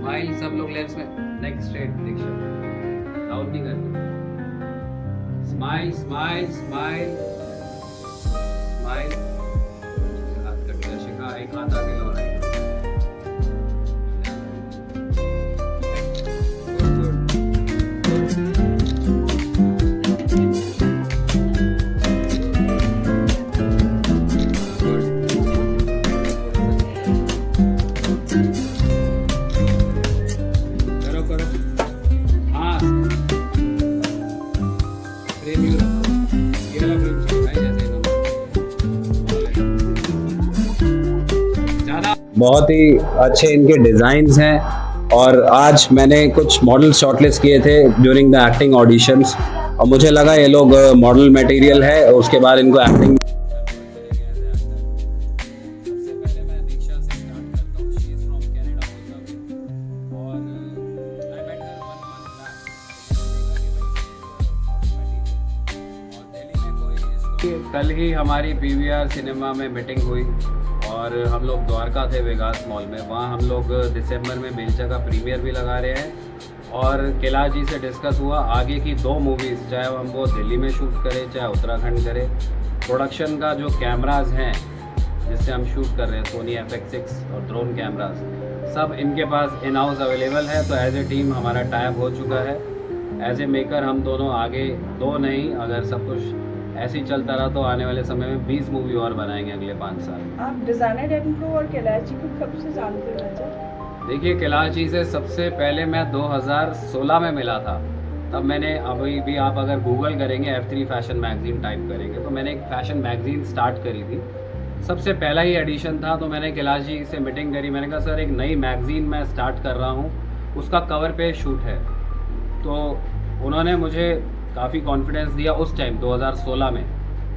Smile सब लोग lens में। नेक्स्ट स्ट्रेट दीक्षा, डाउन नहीं करना। Smile smile smile smile. हाथ कट शिखा, एक हाथ आगे लो। बहुत ही अच्छे इनके डिज़ाइंस हैं और आज मैंने कुछ मॉडल शॉर्टलिस्ट किए थे ड्यूरिंग द एक्टिंग ऑडिशंस और मुझे लगा ये लोग मॉडल मटेरियल है और उसके बाद इनको एक्टिंग। कल ही हमारी पीवीआर सिनेमा में मीटिंग हुई और हम लोग द्वारका थे वेगास मॉल में। वहाँ हम लोग दिसंबर में बेलचा का प्रीमियर भी लगा रहे हैं और कैलाश जी से डिस्कस हुआ आगे की 2 मूवीज़, चाहे हम वो दिल्ली में शूट करें चाहे उत्तराखंड करें। प्रोडक्शन का जो कैमराज हैं जिससे हम शूट कर रहे हैं, सोनी FX6 और ड्रोन कैमराज, सब इनके पास इन हाउस अवेलेबल है। तो एज ए टीम हमारा टाइप हो चुका है। एज ए मेकर हम दोनों आगे 2 नहीं, अगर सब कुछ ऐसे ही चलता रहा तो आने वाले समय में 20 मूवी और बनाएंगे अगले 5 साल। आप डिजाइनर इनको और कैलाश जी को कब से जानते हो? देखिए, कैलाश जी से सबसे पहले मैं 2016 में मिला था। तब मैंने, अभी भी आप अगर गूगल करेंगे F3 फैशन मैगजीन टाइप करेंगे तो मैंने एक फैशन मैगजीन स्टार्ट करी थी। सबसे पहला ही एडिशन था तो मैंने कैलाश जी से मीटिंग करी। मैंने कहा सर एक नई मैगजीन मैं स्टार्ट कर रहा हूँ, उसका कवर पे शूट है। तो उन्होंने मुझे काफ़ी कॉन्फिडेंस दिया उस टाइम 2016 में।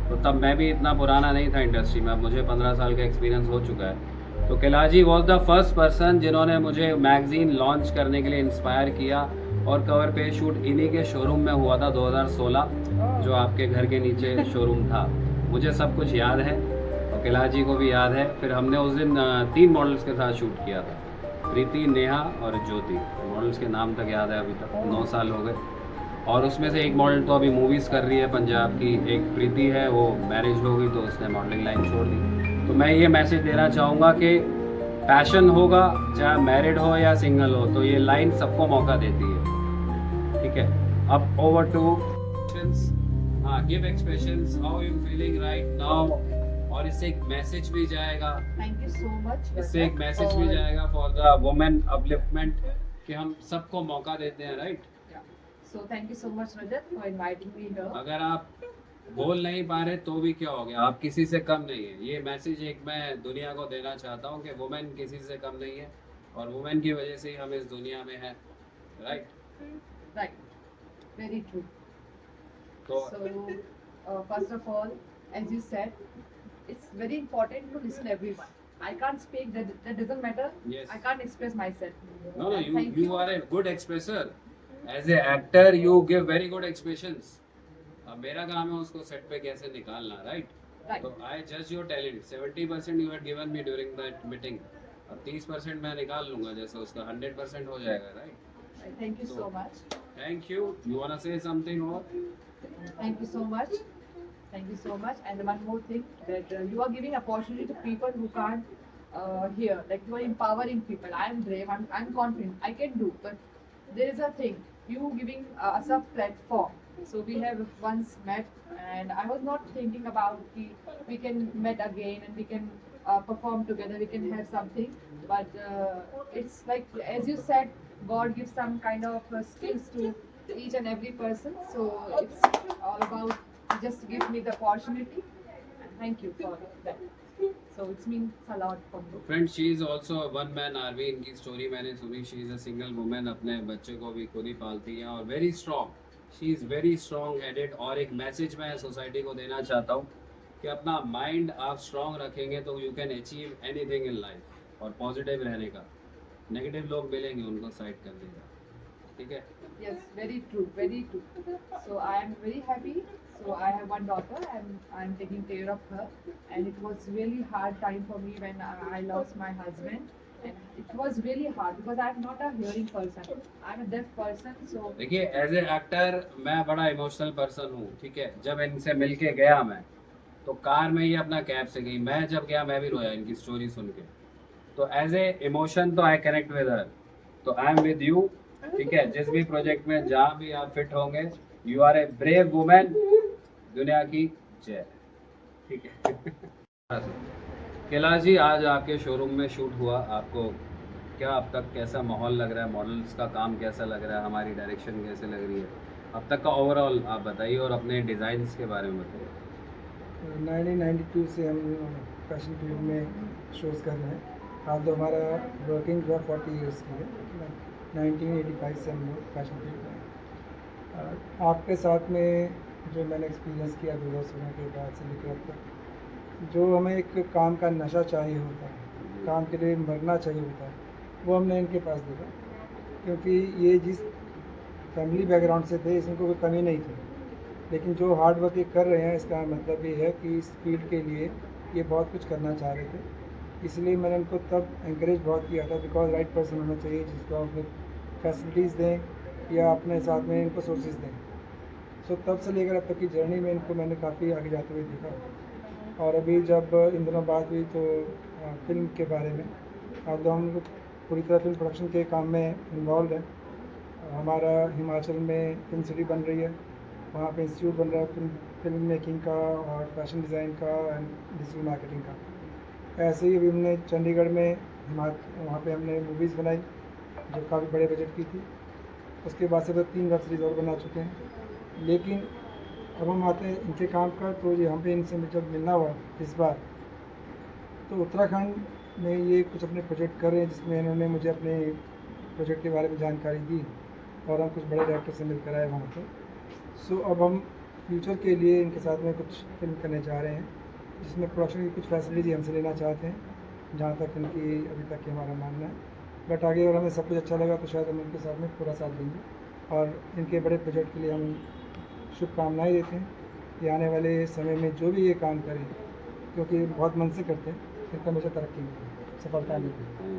तो तब मैं भी इतना पुराना नहीं था इंडस्ट्री में, अब मुझे 15 साल का एक्सपीरियंस हो चुका है। तो Kailash ji was the first person जिन्होंने मुझे मैगज़ीन लॉन्च करने के लिए इंस्पायर किया और कवर पे शूट इन्हीं के शोरूम में हुआ था 2016, जो आपके घर के नीचे शोरूम था। मुझे सब कुछ याद है और कैलाश जी को भी याद है। फिर हमने उस दिन 3 मॉडल्स के साथ शूट किया था, प्रीति, नेहा और ज्योति। मॉडल्स के नाम तक याद है, अभी तक 9 साल हो गए। और उसमें से एक मॉडल तो अभी मूवीज़ कर रही है पंजाब की, एक प्रीति है, वो मैरिज हो गई तो उसने मॉडलिंग लाइन छोड़ दी। तो मैं ये मैसेज देना चाहूँगा कि पैशन होगा चाहे मैरिड हो या सिंगल हो, तो ये लाइन सबको मौका देती है। ठीक है, अब ओवर टू हाँ, give expressions, how you feeling right now. और इससे एक मैसेज भी जाएगा, थैंक यू सो मच। इससे एक मैसेज भी जाएगा फॉर द वुमेन अपलिफ्टमेंट कि हम सबको मौका देते हैं, right. So thank you so much Rajat for inviting me here. अगर आप बोल नहीं पा रहे तो भी क्या हो गया, आप किसी से कम नहीं है। ये मैसेज एक मैं दुनिया को देना चाहता हूँ कि वुमेन किसी से कम नहीं है और वुमेन की वजह से ही हम इस दुनिया में हैं, राइट। Right, very true. तो first of all, as you said, it's very important to listen to everyone. I can't speak, that doesn't matter. Yes. I can't express myself. no, you are a good expresser. As a actor you give very good expressions. अब मेरा काम है उसको set पे कैसे निकालना, right. तो आई जज your talent. 70% you had given me during that meeting और 30% मैं निकाल लूंगा, जैसे उसका 100% हो जाएगा, right. Thank you so much. Thank you. You want to say something और? Thank you so much. Thank you so much. And one more thing, that you are giving opportunity to people who can't hear. Like you are empowering people. I am brave. I'm confident. I can do. But there is a thing. You giving us a platform. So we have once met, and I was not thinking about we can meet again and we can perform together. We can have something. But it's like, as you said, God gives some kind of skills to each and every person. So it's all about just give me the opportunity. And thank you for that. So it means a lot for me. Friend, she is also one man army. इनकी story मैंने सुनी। She is a single women, अपने बच्चे को भी खुद ही पालती है और very strong. She is very strong headed. और एक मैसेज मैं सोसाइटी को देना चाहता हूँ कि अपना माइंड आप स्ट्रॉन्ग रखेंगे तो you can achieve anything in life. और पॉजिटिव रहने का, नेगेटिव लोग मिलेंगे उनको साइड कर देगा, ठीक है। Yes, very true, very true. So I am very happy. So I have one daughter and I'm taking care of her. And it was really hard time for me when I lost my husband. And it was really hard because I'm not a hearing person. I'm a deaf person, so देखिए as a actor मैं बड़ा emotional person हूँ, ठीक है। जब इनसे मिल के गया मैं, तो कार में ही अपना कैब से गई, मैं जब गया मैं भी रोया इनकी स्टोरी सुन के। तो एज ए इमोशन तो आई कनेक्ट विद हर, तो आई एम विद यू, ठीक है। जिस भी प्रोजेक्ट में जहाँ भी आप फिट होंगे, you are a brave women, दुनिया की जय, ठीक है। कैलाश जी, आज आपके शोरूम में शूट हुआ, आपको क्या अब तक कैसा माहौल लग रहा है, मॉडल्स का काम कैसा लग रहा है, हमारी डायरेक्शन कैसे लग रही है, अब तक का ओवरऑल आप बताइए और अपने डिज़ाइंस के बारे में बताइए। 1992 से हम फैशन फील्ड में शोज़ कर रहे हैं। हाल तो हमारा वर्किंग जो है 40 इयर्स की है। 1985 से हम लोग फैशन फील्ड में हैं। आपके साथ में जो मैंने एक्सपीरियंस किया 2016 के बाद से लेकर अब तक, जो हमें एक काम का नशा चाहिए होता है, काम के लिए मरना चाहिए होता है, वो हमने इनके पास देखा। क्योंकि ये जिस फैमिली बैकग्राउंड से थे, इसमें कोई कमी नहीं थी, लेकिन जो हार्ड वर्क ये कर रहे हैं, इसका मतलब ये है कि इस फील्ड के लिए ये बहुत कुछ करना चाह रहे थे। इसलिए मैंने इनको तब इंकरेज बहुत किया था, बिकॉज राइट पर्सन होना चाहिए जिसको आप फैसिलिटीज़ दें या अपने साथ में इनको सोर्सेज दें। सो तब से लेकर अब तक की जर्नी में इनको मैंने काफ़ी आगे जाते हुए देखा। और अभी जब इन दिनों बात हुई तो फिल्म के बारे में, अब तो हम लोग पूरी तरह फिल्म प्रोडक्शन के काम में इन्वॉल्व हैं। हमारा हिमाचल में फिल्म सिटी बन रही है, वहाँ पे इंस्टीट्यूट बन रहा है फिल्म मेकिंग का और फैशन डिज़ाइन का एंड डिजिटल मार्केटिंग का। ऐसे ही अभी हमने चंडीगढ़ में वहाँ पे हमने मूवीज़ बनाई जो काफ़ी बड़े बजट की थी। उसके बाद से तो 3 वेब सीरीज़ और बना चुके हैं। लेकिन अब हम आते हैं इनके काम का, तो यहाँ पे इनसे जब मिलना हुआ इस बार, तो उत्तराखंड में ये कुछ अपने प्रोजेक्ट कर रहे हैं जिसमें इन्होंने मुझे अपने प्रोजेक्ट के बारे में जानकारी दी और हम कुछ बड़े डायरेक्टर से मिलकर आए वहाँ पर। सो अब हम फ्यूचर के लिए इनके साथ में कुछ फिल्म करने जा रहे हैं जिसमें प्रोडक्शन की कुछ फैसिलिटी हमसे लेना चाहते हैं, जहाँ तक इनकी अभी तक की हमारा मानना है। बट आगे अगर हमें सब कुछ अच्छा लगा तो शायद हम इनके साथ में पूरा साथ देंगे और इनके बड़े प्रोजेक्ट के लिए हम शुभकामनाएँ देते हैं कि आने वाले समय में जो भी ये काम करें, क्योंकि बहुत मन से करते हैं, इनको हमेशा तरक्की मिले, सफलता मिले।